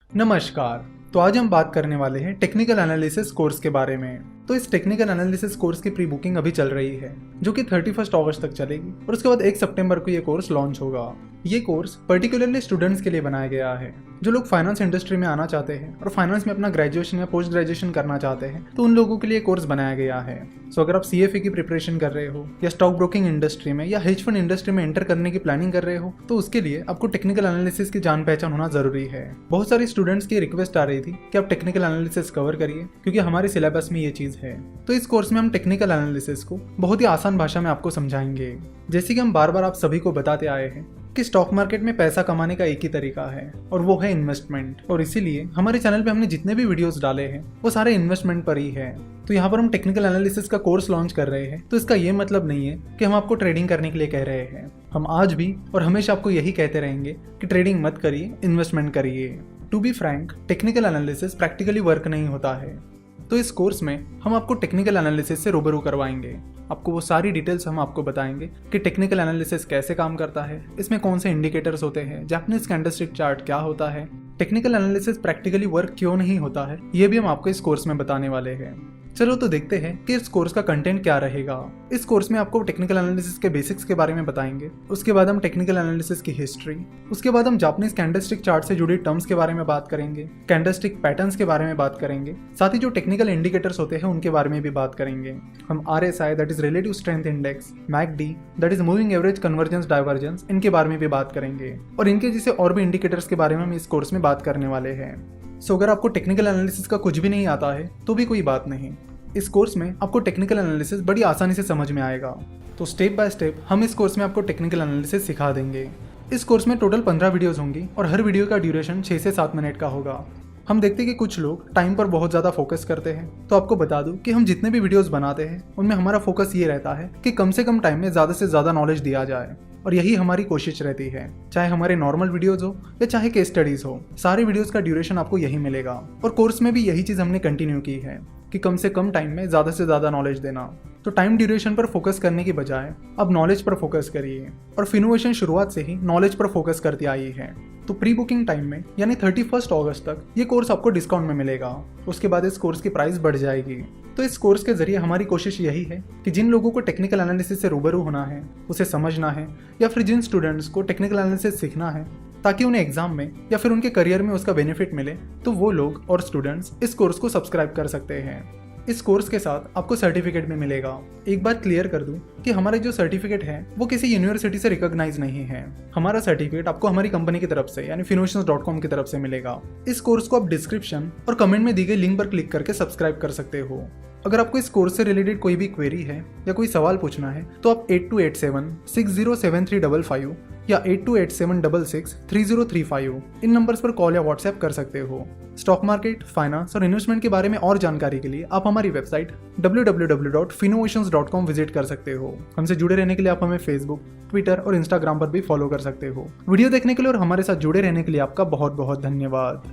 नमस्कार। तो आज हम बात करने वाले हैं टेक्निकल एनालिसिस कोर्स के बारे में। तो इस टेक्निकल एनालिसिस कोर्स की प्री बुकिंग अभी चल रही है, जो कि 31 अगस्त तक चलेगी और उसके बाद 1 सितंबर को ये कोर्स लॉन्च होगा। ये कोर्स पर्टिकुलरली स्टूडेंट्स के लिए बनाया गया है जो लोग फाइनेंस इंडस्ट्री में आना चाहते हैं और फाइनेंस में अपना ग्रेजुएशन या पोस्ट ग्रेजुएशन करना चाहते हैं, तो उन लोगों के लिए कोर्स बनाया गया है। सो अगर आप CFA की प्रिपरेशन कर रहे हो या स्टॉक ब्रोकिंग इंडस्ट्री में या हेज फंड इंडस्ट्री में एंटर करने की प्लानिंग कर रहे हो, तो उसके लिए आपको टेक्निकल एनालिसिस की जान पहचान होना जरूरी है। बहुत सारे स्टूडेंट्स की रिक्वेस्ट आ रही थी कि आप टेक्निकल एनालिसिस कवर करिए, क्योंकि हमारे सिलेबस में ये चीज है। तो इस कोर्स में हम टेक्निकल एनालिसिस को बहुत ही आसान भाषा में आपको समझाएंगे। जैसे कि हम बार बार आप सभी को बताते आए हैं कि स्टॉक मार्केट में पैसा कमाने का एक ही तरीका है, और वो है इन्वेस्टमेंट। और इसीलिए हमारे चैनल पे हमने जितने भी वीडियोस डाले हैं वो सारे इन्वेस्टमेंट पर ही है। तो यहाँ पर हम टेक्निकल एनालिसिस का कोर्स लॉन्च कर रहे हैं, तो इसका ये मतलब नहीं है कि हम आपको ट्रेडिंग करने के लिए कह रहे हैं। हम आज भी और हमेशा आपको यही कहते रहेंगे कि ट्रेडिंग मत करिए, इन्वेस्टमेंट करिए। To be frank, technical analysis practically work नहीं होता है। तो इस कोर्स में हम आपको टेक्निकल एनालिसिस से रूबरू करवाएंगे। आपको वो सारी डिटेल्स हम आपको बताएंगे कि टेक्निकल एनालिसिस कैसे काम करता है, इसमें कौन से इंडिकेटर्स होते हैं, जापानीज कैंडलस्टिक चार्ट क्या होता है, टेक्निकल एनालिसिस प्रैक्टिकली वर्क क्यों नहीं होता है, ये भी हम आपको इस कोर्स में बताने वाले हैं। चलो तो देखते हैं कि इस कोर्स का कंटेंट क्या रहेगा। इस कोर्स में आपको टेक्निकल एनालिसिस के बेसिक्स के बारे में बताएंगे, उसके बाद हम टेक्निकल एनालिसिस की हिस्ट्री, उसके बाद हम जापानीज कैंडलस्टिक चार्ट से जुड़ी टर्म्स के बारे में बात करेंगे, कैंडलस्टिक पैटर्न्स के बारे में बात करेंगे, साथ ही जो टेक्निकल इंडिकेटर्स होते हैं उनके बारे में भी बात करेंगे। हम RSI that is relative strength index, MACD that is moving average convergence divergence, इनके बारे में भी बात करेंगे, और इनके जैसे और भी इंडिकेटर्स के बारे में हम इस कोर्स में बात करने वाले हैं। सो अगर आपको टेक्निकल एनालिसिस का कुछ भी नहीं आता है तो भी कोई बात नहीं, इस कोर्स में आपको टेक्निकल एनालिसिस बड़ी आसानी से समझ में आएगा। तो स्टेप बाय स्टेप हम इस कोर्स में आपको टेक्निकल एनालिसिस सिखा देंगे। इस कोर्स में टोटल 15 वीडियोस होंगी और हर वीडियो का ड्यूरेशन 6 से 7 मिनट का होगा। हम देखते हैं कि कुछ लोग टाइम पर बहुत ज़्यादा फोकस करते हैं, तो आपको बता दूं कि हम जितने भी वीडियोस बनाते हैं उनमें हमारा फोकस ये रहता है कि कम से कम टाइम में ज़्यादा से ज़्यादा नॉलेज दिया जाए, और यही हमारी कोशिश रहती है। चाहे हमारे नॉर्मल वीडियोस हो या चाहे केस स्टडीज हो, सारे वीडियोस का ड्यूरेशन आपको यही मिलेगा। और कोर्स में भी यही चीज़ हमने कंटिन्यू की है कि कम से कम टाइम में ज़्यादा से ज़्यादा नॉलेज देना। तो टाइम ड्यूरेशन पर फोकस करने की बजाय अब नॉलेज पर फोकस करिए, और फिनोवेशन शुरुआत से ही नॉलेज पर फोकस करती आई है। तो प्री बुकिंग टाइम में यानी 31 अगस्त तक ये कोर्स आपको डिस्काउंट में मिलेगा। उसके बाद इस कोर्स की प्राइस बढ़ जाएगी। तो इस कोर्स के जरिए हमारी कोशिश यही है कि जिन लोगों को टेक्निकल एनालिसिस से रूबरू होना है, उसे समझना है, या फिर जिन स्टूडेंट्स को टेक्निकल एनालिसिस सीखना है ताकि उन्हें एग्जाम में या फिर उनके करियर में उसका बेनिफिट मिले, तो वो लोग और स्टूडेंट्स इस कोर्स को सब्सक्राइब कर सकते हैं। इस कोर्स के साथ आपको सर्टिफिकेट भी मिलेगा। एक बात क्लियर कर दूं कि हमारा जो सर्टिफिकेट है वो किसी यूनिवर्सिटी से रिकॉग्नाइज नहीं है। हमारा सर्टिफिकेट आपको हमारी कंपनी की तरफ से यानी Finnovations.com की तरफ से मिलेगा। इस कोर्स को आप डिस्क्रिप्शन और कमेंट में दी गई लिंक पर क्लिक करके सब्सक्राइब कर सकते हो। अगर आपको इस कोर्स से रिलेटेड कोई भी क्वेरी है या कोई सवाल पूछना है, तो आप 8287607355 या 8287663035 इन नंबर्स पर कॉल या व्हाट्सएप कर सकते हो। स्टॉक मार्केट, फाइनेंस और इन्वेस्टमेंट के बारे में और जानकारी के लिए आप हमारी वेबसाइट www.finnovations.com विजिट कर सकते हो। हमसे जुड़े रहने के लिए आप हमें फेसबुक, ट्विटर और इंस्टाग्राम पर भी फॉलो कर सकते हो। वीडियो देखने के लिए और हमारे साथ जुड़े रहने के लिए आपका बहुत बहुत धन्यवाद।